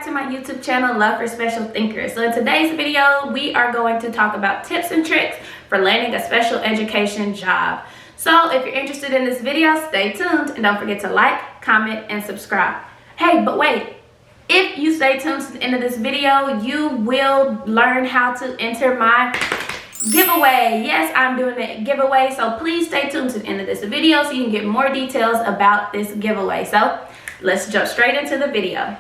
to my YouTube channel, Love for Special Thinkers. So in today's video, we are going to talk about tips and tricks for landing a special education job. So if you're interested in this video, stay tuned and don't forget to like, comment, and subscribe. Hey, but wait, if you stay tuned to the end of this video, you will learn how to enter my giveaway. Yes, I'm doing a giveaway, so please stay tuned to the end of this video so you can get more details about this giveaway. So let's jump straight into the video.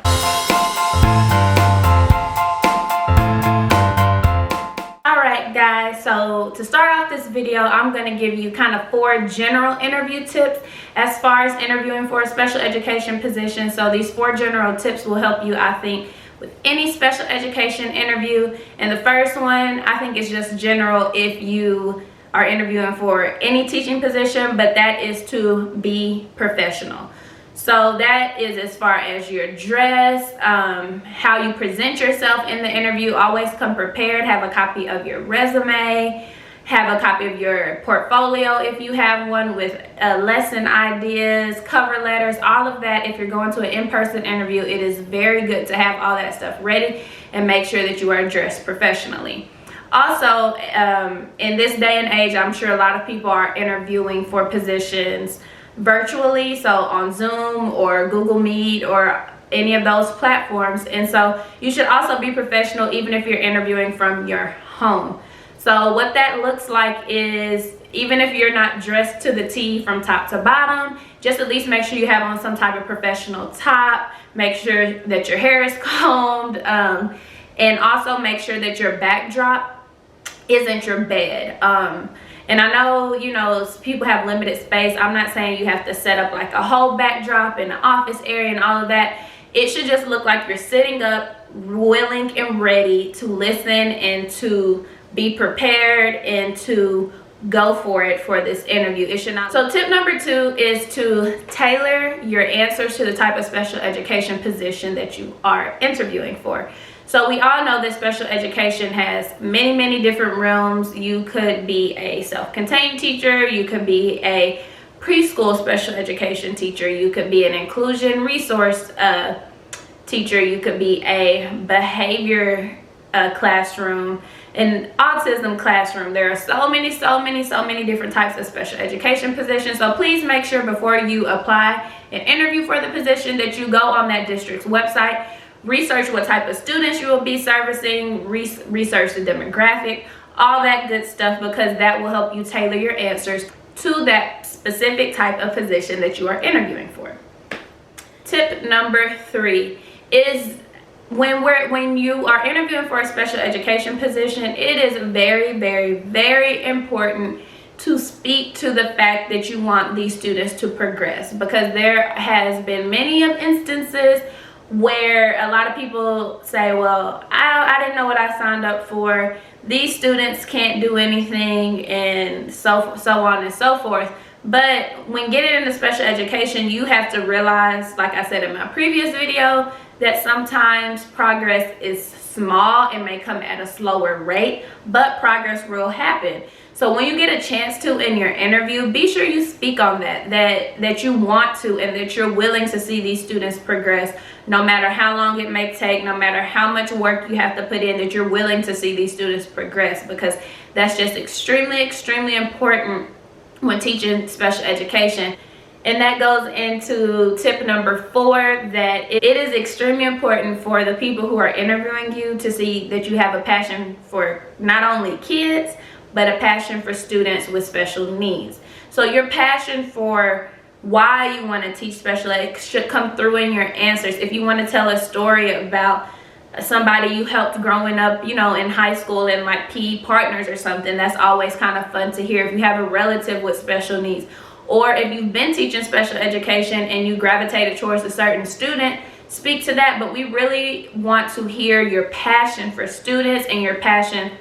Alright guys, so to start off this video, I'm going to give you kind of 4 general interview tips as far as interviewing for a special education position. So these 4 general tips will help you, I think, with any special education interview. And the first one, I think, is just general if you are interviewing for any teaching position, but that is to be professional. So that is as far as your dress, how you present yourself in the interview. Always come prepared. Have a copy of your resume. Have a copy of your portfolio if you have one, with lesson ideas, cover letters, all of that. If you're going to an in-person interview, it is very good to have all that stuff ready and make sure that you are dressed professionally. Also, in this day and age, I'm sure a lot of people are interviewing for positions virtually, so on Zoom or Google Meet or any of those platforms. And so you should also be professional even if you're interviewing from your home. So what that looks like is, even if you're not dressed to the T from top to bottom, just at least make sure you have on some type of professional top. Make sure that your hair is combed, and also make sure that your backdrop isn't your bed. And I know, you know, people have limited space. I'm not saying you have to set up like a whole backdrop in the office area and all of that. It should just look like you're sitting up, willing and ready to listen and to be prepared and to go for it for this interview. It should not. So tip number 2 is to tailor your answers to the type of special education position that you are interviewing for. So we all know that special education has many different realms. You could be a self-contained teacher, you could be a preschool special education teacher, you could be an inclusion resource teacher, you could be a behavior classroom, an autism classroom. There are so many different types of special education positions. So please make sure before you apply and interview for the position that you go on that district's website, research what type of students you will be servicing, research the demographic, all that good stuff, because that will help you tailor your answers to that specific type of position that you are interviewing for. Tip number 3 is when you are interviewing for a special education position, it is very important to speak to the fact that you want these students to progress, because there has been many of instances where a lot of people say, well, I didn't know what I signed up for, these students can't do anything, and so on and so forth. But when getting into special education, you have to realize, like I said in my previous video, that sometimes progress is small and may come at a slower rate, but progress will happen. So when you get a chance to in your interview, be sure you speak on that you want to, and that you're willing to see these students progress, no matter how long it may take, no matter how much work you have to put in, that you're willing to see these students progress, because that's just extremely important when teaching special education. And that goes into tip number 4, that it is extremely important for the people who are interviewing you to see that you have a passion for not only kids, but a passion for students with special needs. So your passion for why you want to teach special ed should come through in your answers. If you want to tell a story about somebody you helped growing up, you know, in high school, and like PE partners or something, that's always kind of fun to hear. If you have a relative with special needs, or if you've been teaching special education and you gravitated towards a certain student, speak to that. But we really want to hear your passion for students and your passion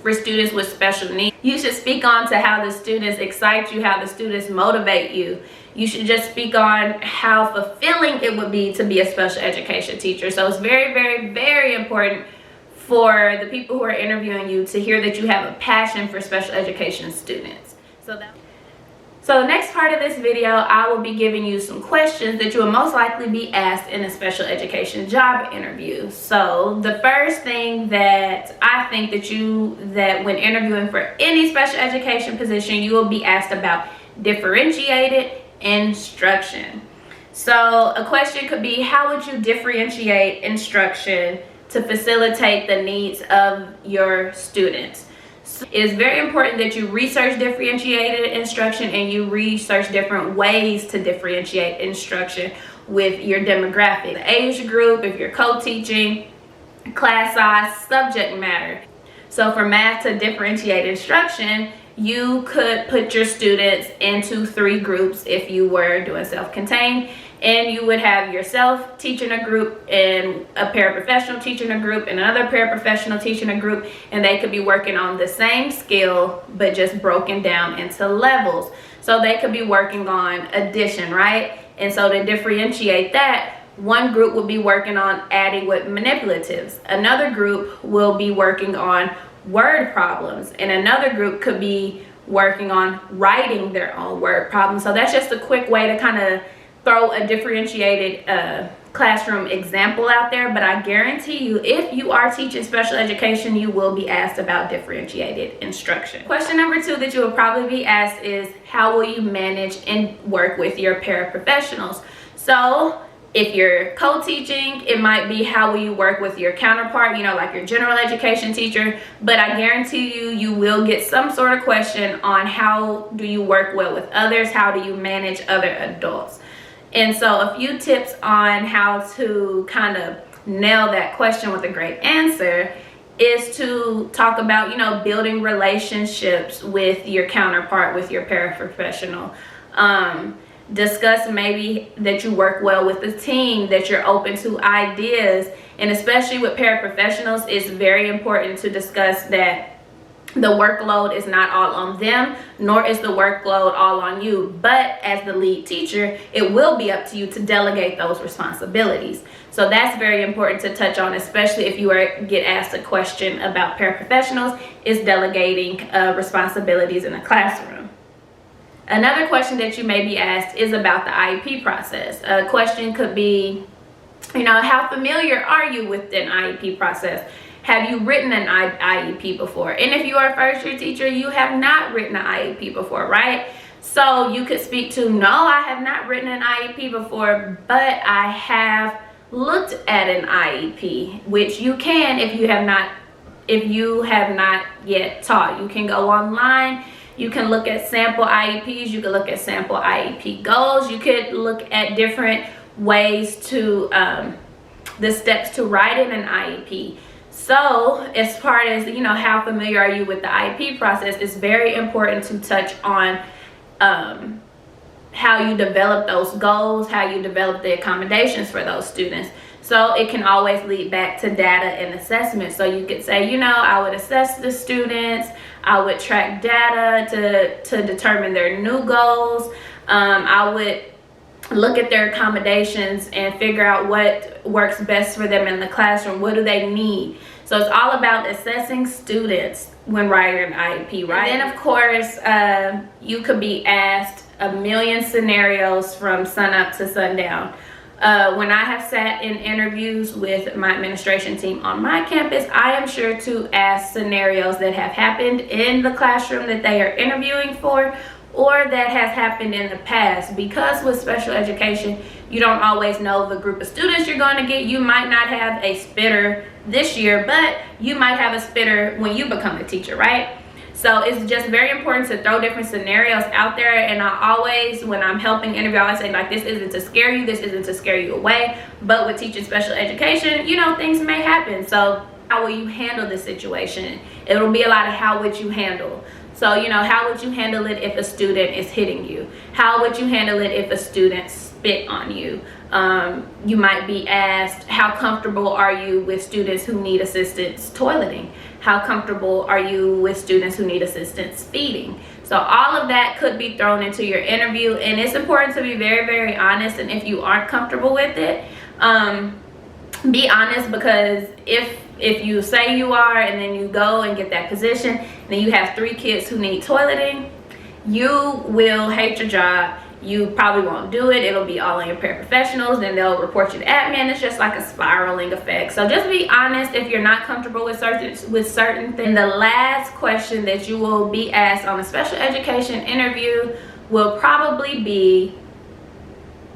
for students with special needs. You should speak on to how the students excite you, how the students motivate you. You should just speak on how fulfilling it would be to be a special education teacher. So it's very important for the people who are interviewing you to hear that you have a passion for special education students. So the next part of this video, I will be giving you some questions that you will most likely be asked in a special education job interview. So the first thing that I think that when interviewing for any special education position, you will be asked about differentiated instruction. So a question could be, how would you differentiate instruction to facilitate the needs of your students? It is very important that you research differentiated instruction and you research different ways to differentiate instruction with your demographic, the age group, if you're co-teaching, class size, subject matter. So for math to differentiate instruction, you could put your students into 3 groups if you were doing self-contained, and you would have yourself teaching a group and a paraprofessional teaching a group and another paraprofessional teaching a group, and they could be working on the same skill but just broken down into levels. So they could be working on addition, right? And so to differentiate that, one group will be working on adding with manipulatives, another group will be working on word problems, and another group could be working on writing their own word problems. So that's just a quick way to kind of throw a differentiated classroom example out there, but I guarantee you, if you are teaching special education, you will be asked about differentiated instruction. Question number 2 that you will probably be asked is, how will you manage and work with your paraprofessionals? So if you're co-teaching, it might be, how will you work with your counterpart, like your general education teacher, but I guarantee you, you will get some sort of question on how do you work well with others, how do you manage other adults. And so a few tips on how to kind of nail that question with a great answer is to talk about, building relationships with your counterpart, with your paraprofessional. Discuss maybe that you work well with the team, that you're open to ideas, and especially with paraprofessionals, it's very important to discuss that the workload is not all on them, nor is the workload all on you. But as the lead teacher, it will be up to you to delegate those responsibilities. So that's very important to touch on, especially if you get asked a question about paraprofessionals, is delegating responsibilities in a classroom. Another question that you may be asked is about the IEP process. A question could be, how familiar are you with an IEP process? Have you written an IEP before? And if you are a first-year teacher, you have not written an IEP before, right? So you could speak to, no, I have not written an IEP before, but I have looked at an IEP, which you can if you have not yet taught. You can go online. You can look at sample IEPs. You can look at sample IEP goals. You could look at different ways to, the steps to writing an IEP. So as far as, how familiar are you with the IEP process, it's very important to touch on how you develop those goals, how you develop the accommodations for those students. So it can always lead back to data and assessment. So you could say, I would assess the students, I would track data to determine their new goals. I would look at their accommodations and figure out what works best for them in the classroom. What do they need? So it's all about assessing students when writing an IEP, right? And then of course, you could be asked a million scenarios from sunup to sundown. When I have sat in interviews with my administration team on my campus, I am sure to ask scenarios that have happened in the classroom that they are interviewing for, or that has happened in the past, because with special education, you don't always know the group of students you're going to get. You might not have a spitter this year, but you might have a spitter when you become a teacher, right? So it's just very important to throw different scenarios out there. And I always, when I'm helping interview, I always say, this isn't to scare you, this isn't to scare you away. But with teaching special education, things may happen. So how will you handle the situation? It'll be a lot of how would you handle. So, how would you handle it if a student is hitting you? How would you handle it if a student spit on you? You might be asked, how comfortable are you with students who need assistance toileting? How comfortable are you with students who need assistance feeding? So all of that could be thrown into your interview, and it's important to be very, very honest. And if you aren't comfortable with it, be honest, because if you say you are and then you go and get that position, then you have 3 kids who need toileting, you will hate your job. You probably won't do it. It'll be all on your paraprofessionals, then they'll report you to admin. It's just like a spiraling effect. So just be honest if you're not comfortable with certain things. The last question that you will be asked on a special education interview will probably be,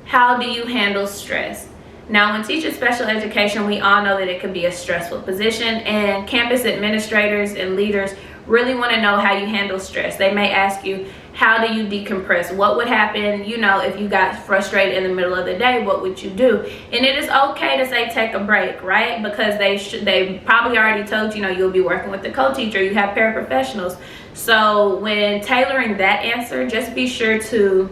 how do you handle stress? Now, when teaching special education, we all know that it can be a stressful position, and campus administrators and leaders really want to know how you handle stress. They may ask you, how do you decompress? What would happen, if you got frustrated in the middle of the day? What would you do? And it is okay to say take a break, right? Because they probably already told you'll be working with the co-teacher. You have paraprofessionals. So when tailoring that answer, just be sure to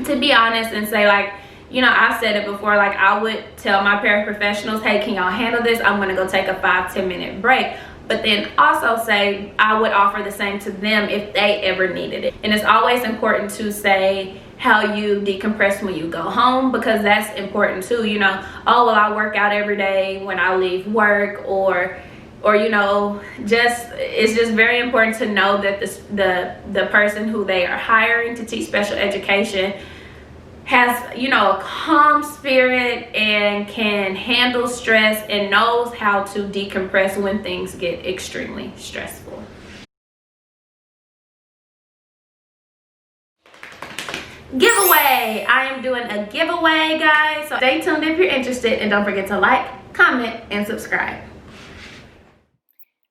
be honest and say, like, I've said it before, like, I would tell my paraprofessionals, hey, can y'all handle this? I'm going to go take a 5-10 minute break. But then also say, I would offer the same to them if they ever needed it. And it's always important to say how you decompress when you go home, because that's important too. Oh, well, I work out every day when I leave work, or it's just very important to know that the person who they are hiring to teach special education has a calm spirit and can handle stress and knows how to decompress when things get extremely stressful. Giveaway. I am doing a giveaway, guys, so stay tuned if you're interested, and don't forget to like, comment, and subscribe.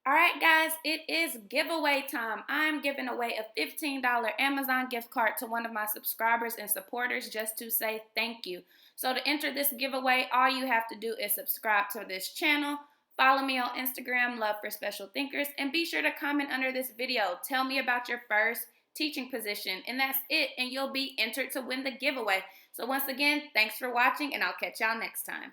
All right, guys, it is giveaway time. I'm giving away a $15 Amazon gift card to one of my subscribers and supporters, just to say thank you. So to enter this giveaway, all you have to do is subscribe to this channel, follow me on Instagram, Love for Special Thinkers, and be sure to comment under this video. Tell me about your first teaching position, and that's it, and you'll be entered to win the giveaway. So once again, thanks for watching, and I'll catch y'all next time.